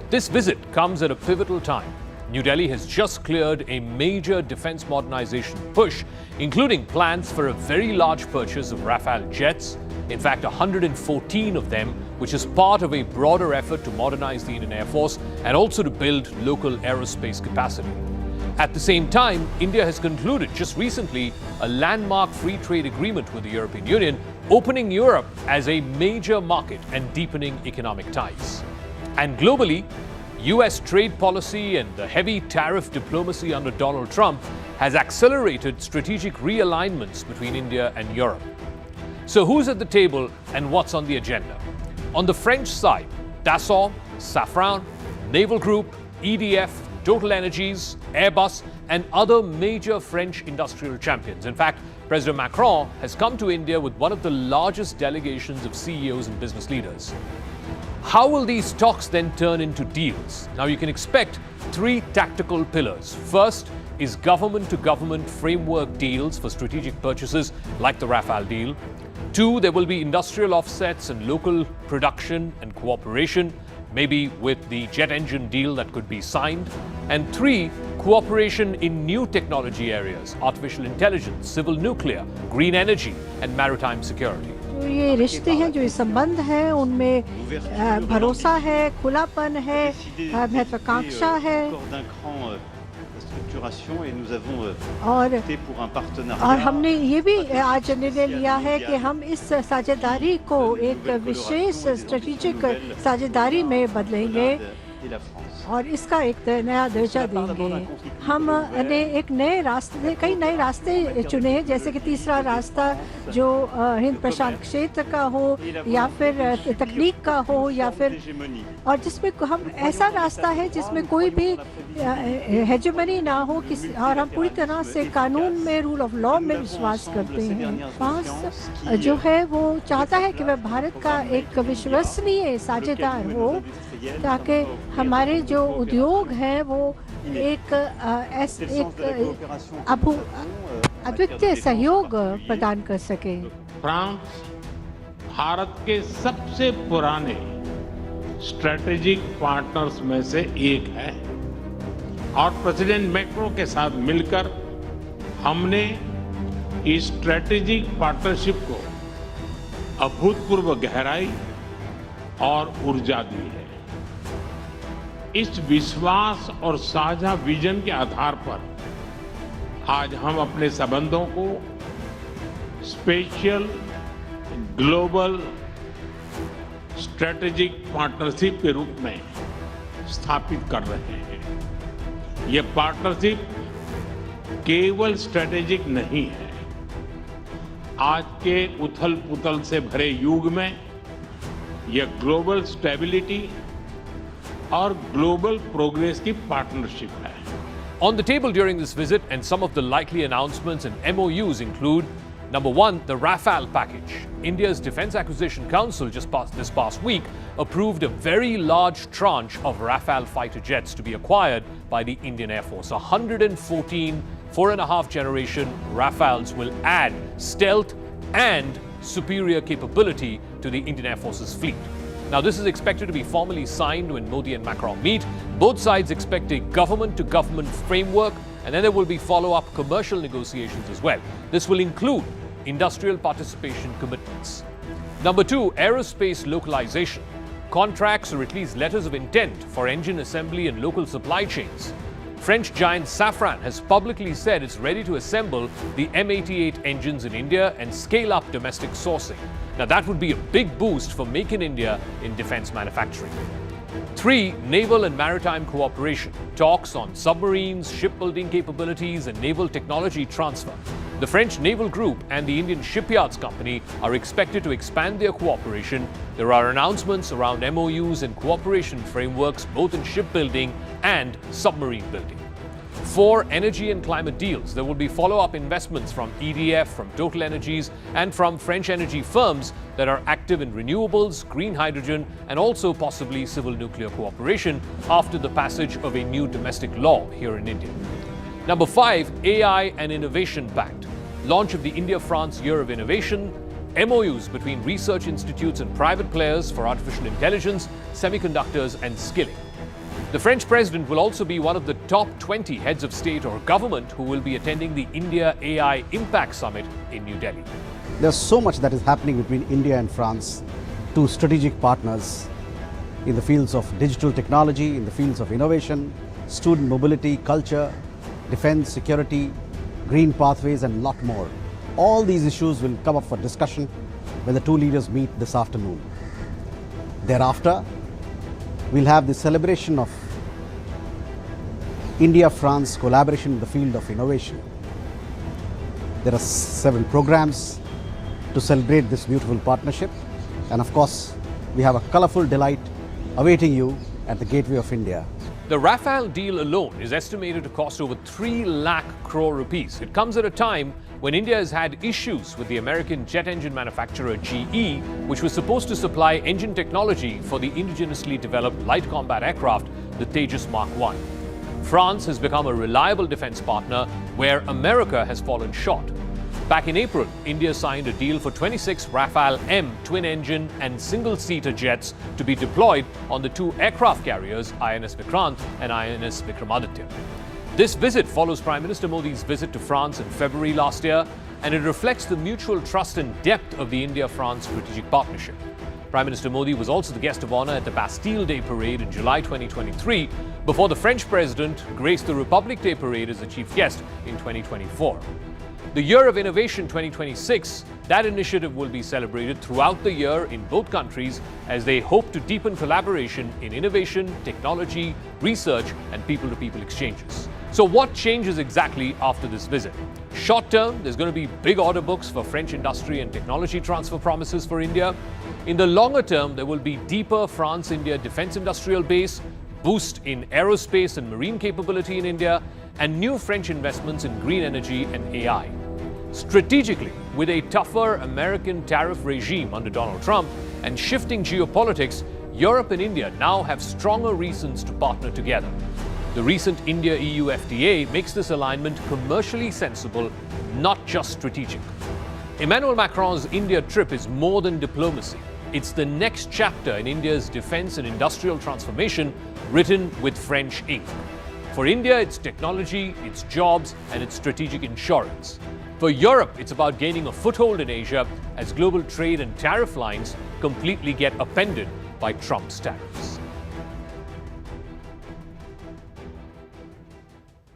This visit comes at a pivotal time. New Delhi has just cleared a major defense modernization push, including plans for a very large purchase of Rafale jets, in fact 114 of them, which is part of a broader effort to modernize the Indian Air Force and also to build local aerospace capacity. At the same time, India has concluded just recently a landmark free trade agreement with the European Union, opening Europe as a major market and deepening economic ties. And globally, US trade policy and the heavy tariff diplomacy under Donald Trump has accelerated strategic realignments between India and Europe. So who's at the table and what's on the agenda? On the French side, Dassault, Safran, Naval Group, EDF, Total Energies, Airbus, and other major French industrial champions. In fact, President Macron has come to India with one of the largest delegations of CEOs and business leaders. How will these talks then turn into deals? Now, you can expect three tactical pillars. First is government-to-government framework deals for strategic purchases like the Rafale deal. Two, there will be industrial offsets and local production and cooperation. maybe with the jet engine deal that could be signed. And 3, cooperation in new technology areas, artificial intelligence, civil nuclear, green energy, and maritime security. जो ये रिश्ते हैं, जो ये संबंध हैं, उनमें भरोसा है, खुलापन है, महत्वाकांक्षा है और हमने ये भी आज निर्णय लिया है कि हम इस साझेदारी को एक विशेष स्ट्रेटेजिक साझेदारी में बदलेंगे और इसका एक नया दर्जा देंगे। हमने एक नए रास्ते, कई नए रास्ते चुने हैं, जैसे कि तीसरा रास्ता जो हिंद प्रशांत क्षेत्र का हो या फिर तकनीक का हो या फिर, और जिसमें हम ऐसा रास्ता है जिसमें कोई भी हेजेमनी ना हो किसी, और हम पूरी तरह से कानून में, रूल ऑफ लॉ में विश्वास करते हैं। फ्रांस जो है वो चाहता है कि वह भारत का एक विश्वसनीय साझेदार हो ताकि हमारे जो उद्योग हैं वो एक अद्वितीय सहयोग प्रदान कर सके। फ्रांस भारत के सबसे पुराने स्ट्रेटेजिक पार्टनर्स में से एक है और प्रेसिडेंट मैक्रो के साथ मिलकर हमने इस स्ट्रेटेजिक पार्टनरशिप को अभूतपूर्व गहराई और ऊर्जा दी है। इस विश्वास और साझा विजन के आधार पर आज हम अपने संबंधों को स्पेशल ग्लोबल स्ट्रेटेजिक पार्टनरशिप के रूप में स्थापित कर रहे हैं। ये पार्टनरशिप केवल स्ट्रेटेजिक नहीं है। आज के उथल-पुथल से भरे युग में यह ग्लोबल स्टेबिलिटी और ग्लोबल प्रोग्रेस की पार्टनरशिप है। On the table during this visit and some of the likely announcements and MOUs include, number 1, the Rafale package. India's Defence Acquisition Council this past week approved a very large tranche of Rafale fighter jets to be acquired by the Indian Air Force. 114 4.5 generation Rafales will add stealth and superior capability to the Indian Air Force's fleet. Now, this is expected to be formally signed when Modi and Macron meet. Both sides expect a government-to-government framework, and then there will be follow-up commercial negotiations as well. This will include industrial participation commitments. Number 2, aerospace localization. Contracts or at least letters of intent for engine assembly and local supply chains. French giant Safran has publicly said it's ready to assemble the M88 engines in India and scale up domestic sourcing. Now, that would be a big boost for Make in India in defense manufacturing. 3, naval and maritime cooperation. Talks on submarines, shipbuilding capabilities, and naval technology transfer. The French Naval Group and the Indian Shipyards Company are expected to expand their cooperation. There are announcements around MOUs and cooperation frameworks both in shipbuilding and submarine building. 4, energy and climate deals. There will be follow-up investments from EDF, from Total Energies, and from French energy firms that are active in renewables, green hydrogen, and also possibly civil nuclear cooperation after the passage of a new domestic law here in India. Number 5, AI and Innovation Pact. Launch of the India-France Year of Innovation, MOUs between research institutes and private players for artificial intelligence, semiconductors, and skilling. The French president will also be one of the top 20 heads of state or government who will be attending the India AI Impact Summit in New Delhi. There's so much that is happening between India and France, two strategic partners in the fields of digital technology, in the fields of innovation, student mobility, culture, defense, security, green pathways, and a lot more. All these issues will come up for discussion when the two leaders meet this afternoon. Thereafter, we'll have the celebration of India-France collaboration in the field of innovation. There are several programs to celebrate this beautiful partnership, and of course, we have a colorful delight awaiting you at the gateway of India. The Rafale deal alone is estimated to cost over 3 lakh crore rupees. It comes at a time when India has had issues with the American jet engine manufacturer GE, which was supposed to supply engine technology for the indigenously developed light combat aircraft, the Tejas Mark I. France has become a reliable defense partner where America has fallen short. Back in April, India signed a deal for 26 Rafale M twin-engine and single-seater jets to be deployed on the two aircraft carriers INS Vikrant and INS Vikramaditya. This visit follows Prime Minister Modi's visit to France in February last year, and it reflects the mutual trust and depth of the India-France strategic partnership. Prime Minister Modi was also the guest of honor at the Bastille Day Parade in July 2023, before the French president graced the Republic Day Parade as the chief guest in 2024. The Year of Innovation 2026, that initiative will be celebrated throughout the year in both countries as they hope to deepen collaboration in innovation, technology, research, and people-to-people exchanges. So what changes exactly after this visit? Short term, there's going to be big order books for French industry and technology transfer promises for India. In the longer term, there will be deeper France-India defense industrial base, boost in aerospace and marine capability in India, and new French investments in green energy and AI. Strategically, with a tougher American tariff regime under Donald Trump and shifting geopolitics, Europe and India now have stronger reasons to partner together. The recent India-EU FTA makes this alignment commercially sensible, not just strategic. Emmanuel Macron's India trip is more than diplomacy. It's the next chapter in India's defense and industrial transformation written with French ink. For India, it's technology, it's jobs, and it's strategic insurance. For Europe, it's about gaining a foothold in Asia as global trade and tariff lines completely get upended by Trump's tariffs.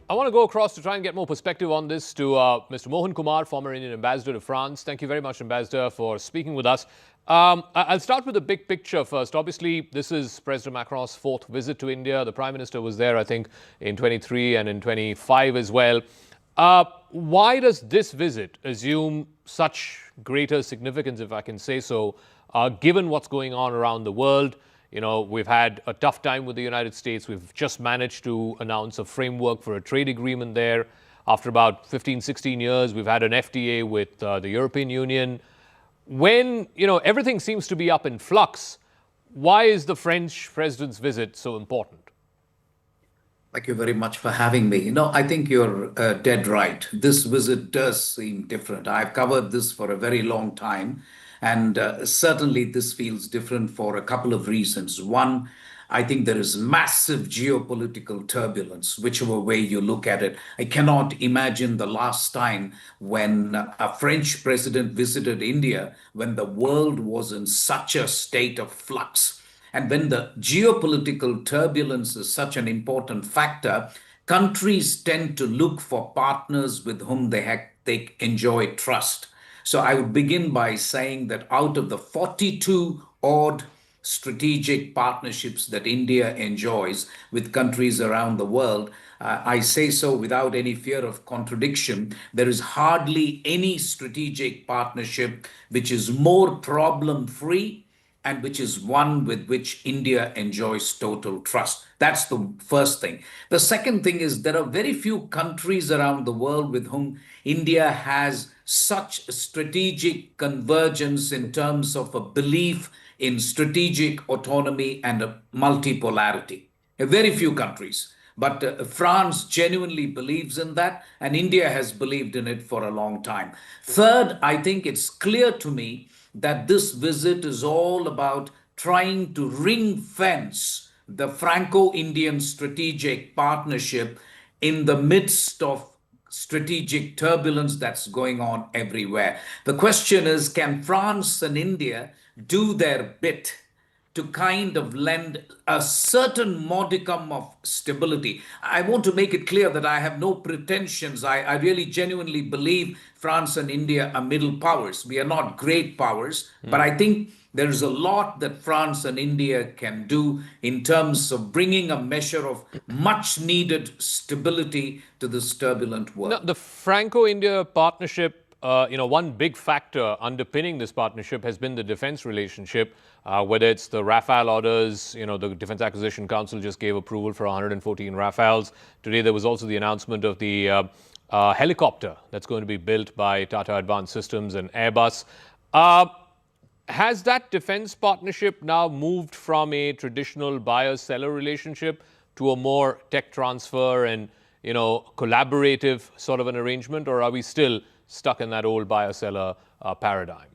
I want to go across to try and get more perspective on this to Mr. Mohan Kumar, former Indian ambassador to France. Thank you very much, Ambassador, for speaking with us. I'll start with the big picture first. Obviously, this is President Macron's fourth visit to India. The Prime Minister was there, I think, in 23 and in 25 as well. Why does this visit assume such greater significance, if I can say so, given what's going on around the world? You know, we've had a tough time with the United States. We've just managed to announce a framework for a trade agreement there. After about 15, 16 years, we've had an FTA with the European Union. When, everything seems to be up in flux, why is the French president's visit so important? Thank you very much for having me. I think you're dead right. This visit does seem different. I've covered this for a very long time. And certainly this feels different for a couple of reasons. One, I think there is massive geopolitical turbulence, whichever way you look at it. I cannot imagine the last time when a French president visited India when the world was in such a state of flux. And when the geopolitical turbulence is such an important factor, countries tend to look for partners with whom they enjoy trust. So I would begin by saying that out of the 42 odd strategic partnerships that India enjoys with countries around the world, I say so without any fear of contradiction, there is hardly any strategic partnership which is more problem-free and which is one with which India enjoys total trust. That's the first thing. The second thing is there are very few countries around the world with whom India has such strategic convergence in terms of a belief in strategic autonomy and a multipolarity. Very few countries. But France genuinely believes in that, and India has believed in it for a long time. Third, I think it's clear to me that this visit is all about trying to ring-fence the Franco-Indian strategic partnership in the midst of strategic turbulence that's going on everywhere. The question is, can France and India do their bit to kind of lend a certain modicum of stability? I want to make it clear that I have no pretensions. I really genuinely believe France and India are middle powers. We are not great powers, but I think there is a lot that France and India can do in terms of bringing a measure of much needed stability to this turbulent world. Now, the Franco-India partnership, one big factor underpinning this partnership has been the defense relationship, whether it's the Rafale orders. The Defense Acquisition Council just gave approval for 114 Rafales. Today, there was also the announcement of the helicopter that's going to be built by Tata Advanced Systems and Airbus. Has that defense partnership now moved from a traditional buyer-seller relationship to a more tech transfer and, collaborative sort of an arrangement, or are we still stuck in that old buyer-seller paradigm?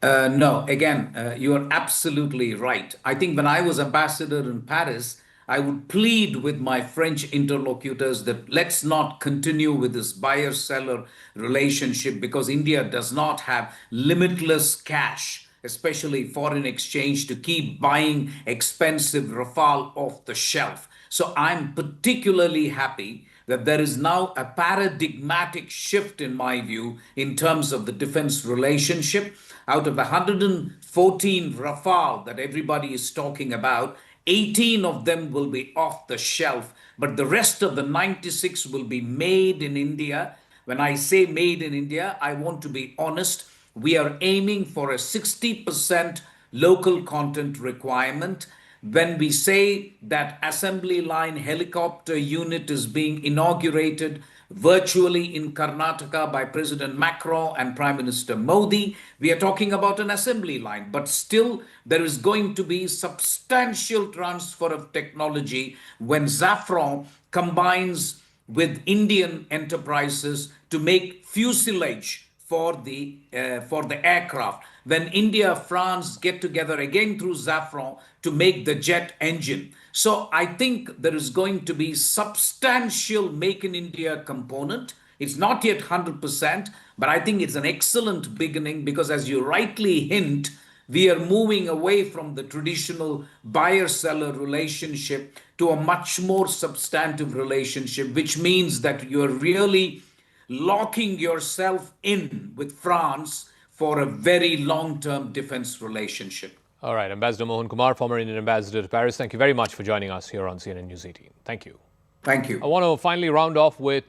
No, again, you are absolutely right. I think when I was ambassador in Paris, I would plead with my French interlocutors that let's not continue with this buyer-seller relationship because India does not have limitless cash, especially foreign exchange, to keep buying expensive Rafale off the shelf. So I'm particularly happy that there is now a paradigmatic shift, in my view, in terms of the defense relationship. Out of 114 Rafale that everybody is talking about, 18 of them will be off the shelf, but the rest of the 96 will be made in India. When I say made in India, I want to be honest. We are aiming for a 60% local content requirement. When we say that assembly line helicopter unit is being inaugurated virtually in Karnataka by President Macron and Prime Minister Modi, we are talking about an assembly line. But still, there is going to be substantial transfer of technology when Safran combines with Indian enterprises to make fuselage for the aircraft. When India, France get together again through Safran to make the jet engine. So I think there is going to be substantial Make in India component. It's not yet 100%, but I think it's an excellent beginning because, as you rightly hint, we are moving away from the traditional buyer-seller relationship to a much more substantive relationship, which means that you're really locking yourself in with France for a very long-term defense relationship. All right, Ambassador Mohan Kumar, former Indian ambassador to Paris, thank you very much for joining us here on CNN News 18. Thank you. Thank you. I want to finally round off with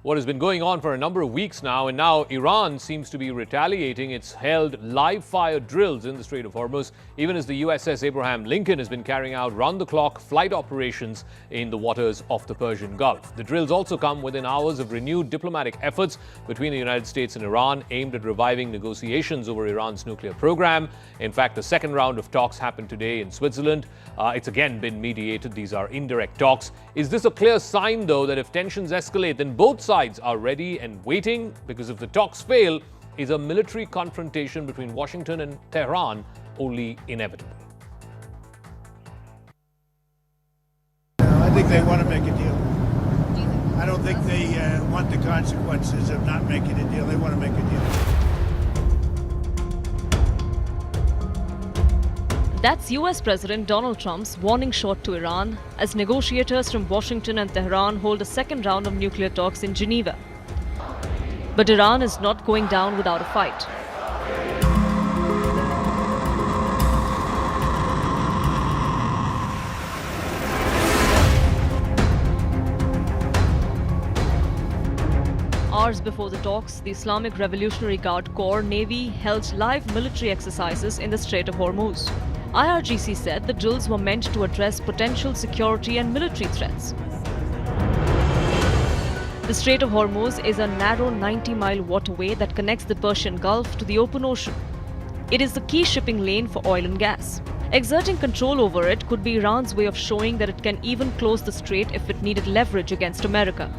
what has been going on for a number of weeks now, and now Iran seems to be retaliating. It's held live-fire drills in the Strait of Hormuz, even as the USS Abraham Lincoln has been carrying out round-the-clock flight operations in the waters of the Persian Gulf. The drills also come within hours of renewed diplomatic efforts between the United States and Iran aimed at reviving negotiations over Iran's nuclear program. In fact, the second round of talks happened today in Switzerland. It's again been mediated. These are indirect talks. Is this a clear sign, though, that if tensions escalate, then both sides are ready and waiting? Because if the talks fail, is a military confrontation between Washington and Tehran only inevitable? I think they want to make a deal. I don't think they want the consequences of not making a deal. They want to make a deal. That's US President Donald Trump's warning shot to Iran as negotiators from Washington and Tehran hold a second round of nuclear talks in Geneva. But Iran is not going down without a fight. Hours before the talks, the Islamic Revolutionary Guard Corps Navy held live military exercises in the Strait of Hormuz. IRGC said the drills were meant to address potential security and military threats. The Strait of Hormuz is a narrow 90-mile waterway that connects the Persian Gulf to the open ocean. It is the key shipping lane for oil and gas. Exerting control over it could be Iran's way of showing that it can even close the strait if it needed leverage against America.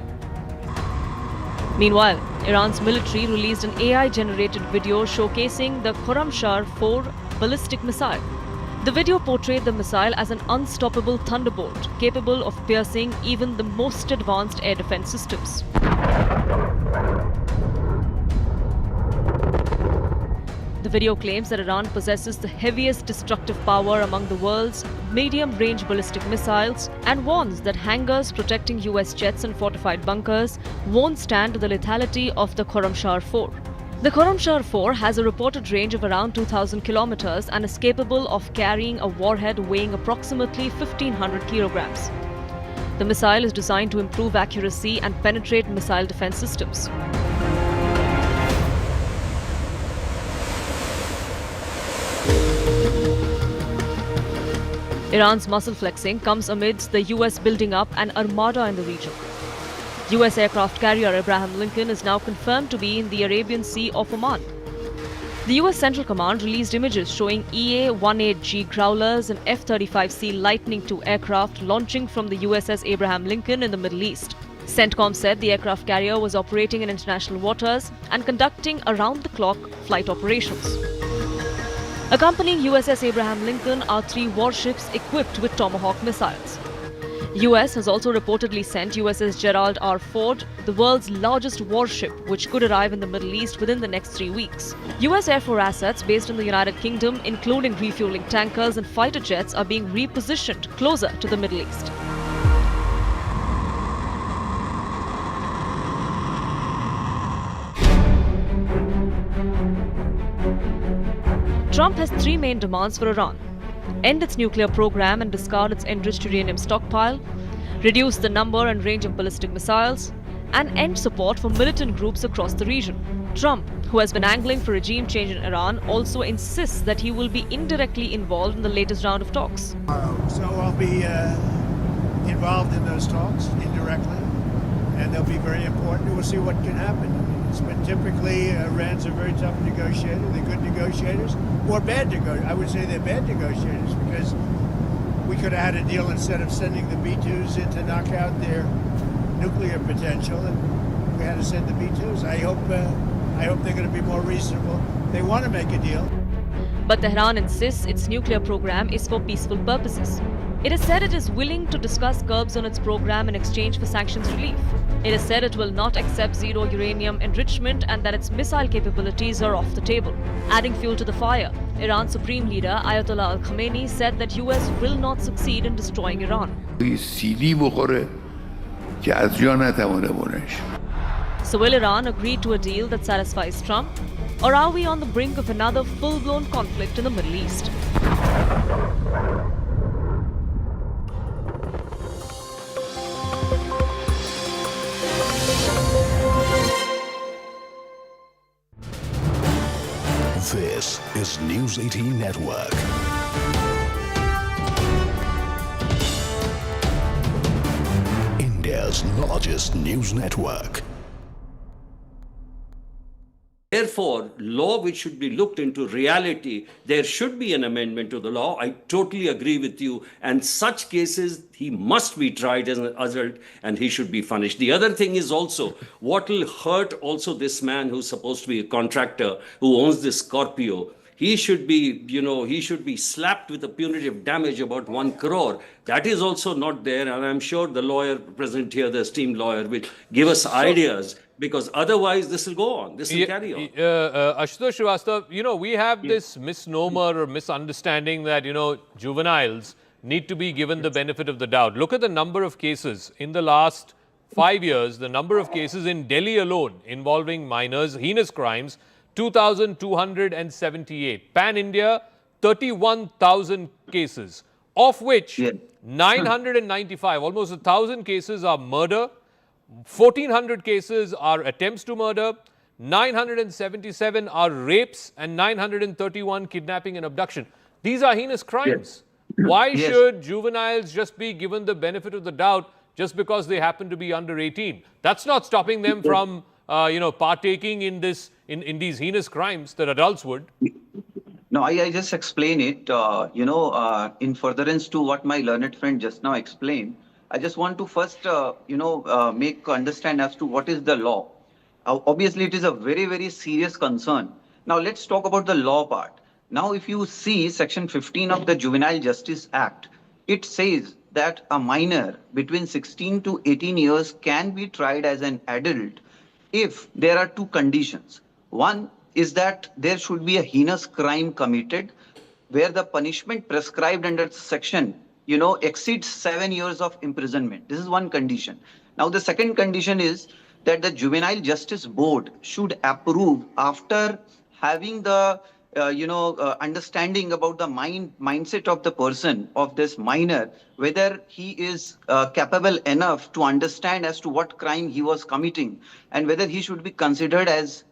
Meanwhile, Iran's military released an AI-generated video showcasing the Khorramshahr 4 ballistic missile. The video portrayed the missile as an unstoppable thunderbolt, capable of piercing even the most advanced air defense systems. The video claims that Iran possesses the heaviest destructive power among the world's medium-range ballistic missiles and warns that hangars protecting US jets and fortified bunkers won't stand the lethality of the Khorramshahr 4. The Khorramshahr 4 has a reported range of around 2,000 kilometers and is capable of carrying a warhead weighing approximately 1,500 kilograms. The missile is designed to improve accuracy and penetrate missile defense systems. Iran's muscle flexing comes amidst the US building up an armada in the region. US aircraft carrier Abraham Lincoln is now confirmed to be in the Arabian Sea of Oman. The US Central Command released images showing EA-18G Growlers and F-35C Lightning II aircraft launching from the USS Abraham Lincoln in the Middle East. CENTCOM said the aircraft carrier was operating in international waters and conducting around-the-clock flight operations. Accompanying USS Abraham Lincoln are 3 warships equipped with Tomahawk missiles. US has also reportedly sent USS Gerald R. Ford, the world's largest warship, which could arrive in the Middle East within the next 3 weeks. US Air Force assets based in the United Kingdom, including refueling tankers and fighter jets, are being repositioned closer to the Middle East. Trump has 3 main demands for Iran: end its nuclear program and discard its enriched uranium stockpile, reduce the number and range of ballistic missiles, and end support for militant groups across the region. Trump, who has been angling for regime change in Iran, also insists that he will be indirectly involved in the latest round of talks. So I'll be involved in those talks indirectly, and they'll be very important. We'll see what can happen. It's been typically Iran's a very tough negotiator. They're good negotiators, or bad negotiators. I would say they're bad negotiators because we could have had a deal instead of sending the B-2s in to knock out their nuclear potential, and we had to send the B-2s. I hope they're going to be more reasonable. They want to make a deal. But Tehran insists its nuclear program is for peaceful purposes. It has said it is willing to discuss curbs on its program in exchange for sanctions relief. It has said it will not accept zero uranium enrichment and that its missile capabilities are off the table. Adding fuel to the fire, Iran's supreme leader Ayatollah Al Khamenei said that US will not succeed in destroying Iran. So will Iran agree to a deal that satisfies Trump? Or are we on the brink of another full-blown conflict in the Middle East? This is News 18 Network. India's largest news network. Therefore, law which should be looked into reality, there should be an amendment to the law. I totally agree with you. And such cases, he must be tried as an adult and he should be punished. The other thing is also, what will hurt also this man who's supposed to be a contractor who owns this Scorpio, he should be, he should be slapped with a punitive damage about 1 crore. That is also not there. And I'm sure the lawyer present here, the esteemed lawyer, will give us ideas. Because otherwise, this will go on. This will carry on. Ashutosh Srivastava, we have this misnomer or misunderstanding that, juveniles need to be given the benefit of the doubt. Look at the number of cases in the last 5 years, the number of cases in Delhi alone involving minors, heinous crimes, 2,278. Pan-India, 31,000 cases, of which 995, almost 1,000 cases are murder, 1,400 cases are attempts to murder, 977 are rapes, and 931 kidnapping and abduction. These are heinous crimes. Why should juveniles just be given the benefit of the doubt just because they happen to be under 18? That's not stopping them from, partaking in these heinous crimes that adults would. No, I just explain it, in furtherance to what my learned friend just now explained. I just want to first, make understand as to what is the law. Obviously, it is a very, very serious concern. Now, let's talk about the law part. Now, if you see Section 15 of the Juvenile Justice Act, it says that a minor between 16 to 18 years can be tried as an adult if there are 2 conditions. One is that there should be a heinous crime committed where the punishment prescribed under section exceeds 7 years of imprisonment. This is one condition. Now, the second condition is that the Juvenile Justice Board should approve after having the, understanding about the mindset of the person, of this minor, whether he is capable enough to understand as to what crime he was committing and whether he should be considered as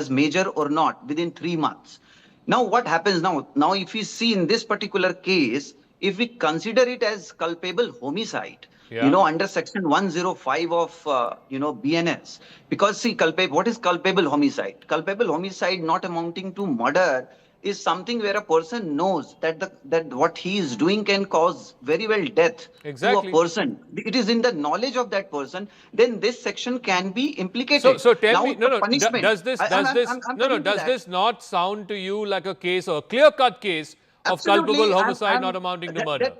major or not within 3 months. Now, what happens now? Now, if we see in this particular case, if we consider it as culpable homicide, under section 105 of, BNS, because see, what is culpable homicide? Culpable homicide not amounting to murder is something where a person knows that what he is doing can cause very well death Exactly. to a person. It is in the knowledge of that person. Then this section can be implicated. So tell now, me, punishment. does this I'm coming to does that. this not sound to you like a case or a clear-cut case of culpable homicide not amounting to murder?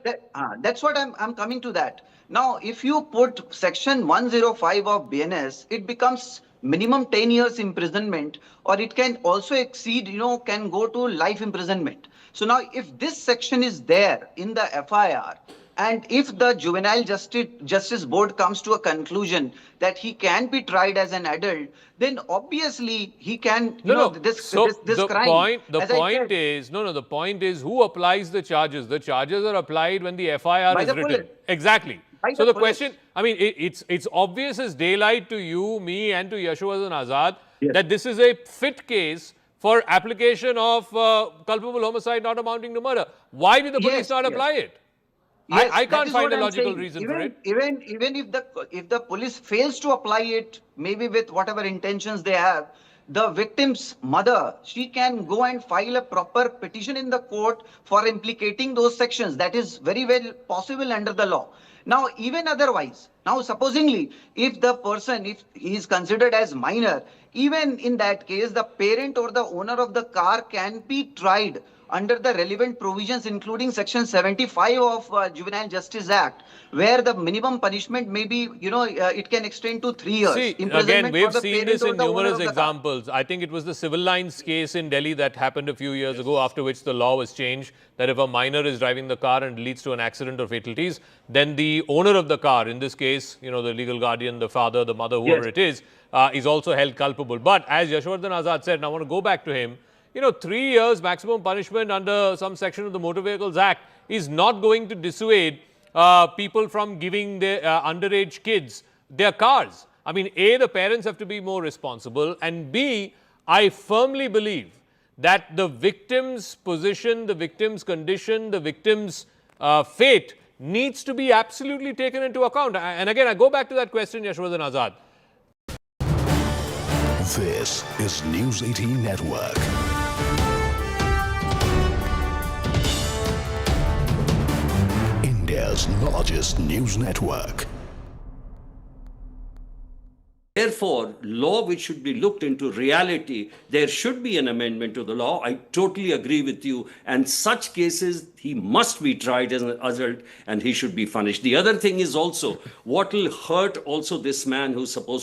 That's what I'm coming to that. Now, if you put section 105 of BNS, it becomes minimum 10 years imprisonment, or it can also exceed, can go to life imprisonment. So now, if this section is there in the FIR, and if the Juvenile Justice Board comes to a conclusion that he can be tried as an adult, then obviously he can, this crime. The point is who applies the charges? The charges are applied when the FIR is written. Police. Exactly. By So the the question, I mean, it's obvious as daylight to you, me, and to Yashwardhan Azad that this is a fit case for application of culpable homicide not amounting to murder. Why did the police not apply it? Yes, I can't find a logical saying. reason for it. Even if the police fails to apply it, maybe with whatever intentions they have, the victim's mother, she can go and file a proper petition in the court for implicating those sections. That is very well possible under the law. Now, even otherwise, now supposingly, if the person, if he is considered as minor, even in that case, the parent or the owner of the car can be tried under the relevant provisions, including Section 75 of Juvenile Justice Act, where the minimum punishment may be, it can extend to 3 years. See, again, we've seen this in numerous examples. I think it was the civil lines case in Delhi that happened a few years ago, after which the law was changed, that if a minor is driving the car and leads to an accident or fatalities, then the owner of the car, in this case, the legal guardian, the father, the mother, whoever it is also held culpable. But as Yashwardhan Azad said, and I want to go back to him, 3 years maximum punishment under some section of the Motor Vehicles Act is not going to dissuade people from giving their underage kids their cars. I mean, A, the parents have to be more responsible, and B, I firmly believe that the victim's position, the victim's condition, the victim's fate needs to be absolutely taken into account. And again, I go back to that question, Yashwardhan Azad. This is News 18 Network. India's largest news network. Therefore, law which should be looked into reality, there should be an amendment to the law. I totally agree with you. And such cases, he must be tried as an adult and he should be punished. The other thing is also, what will hurt also this man who's supposed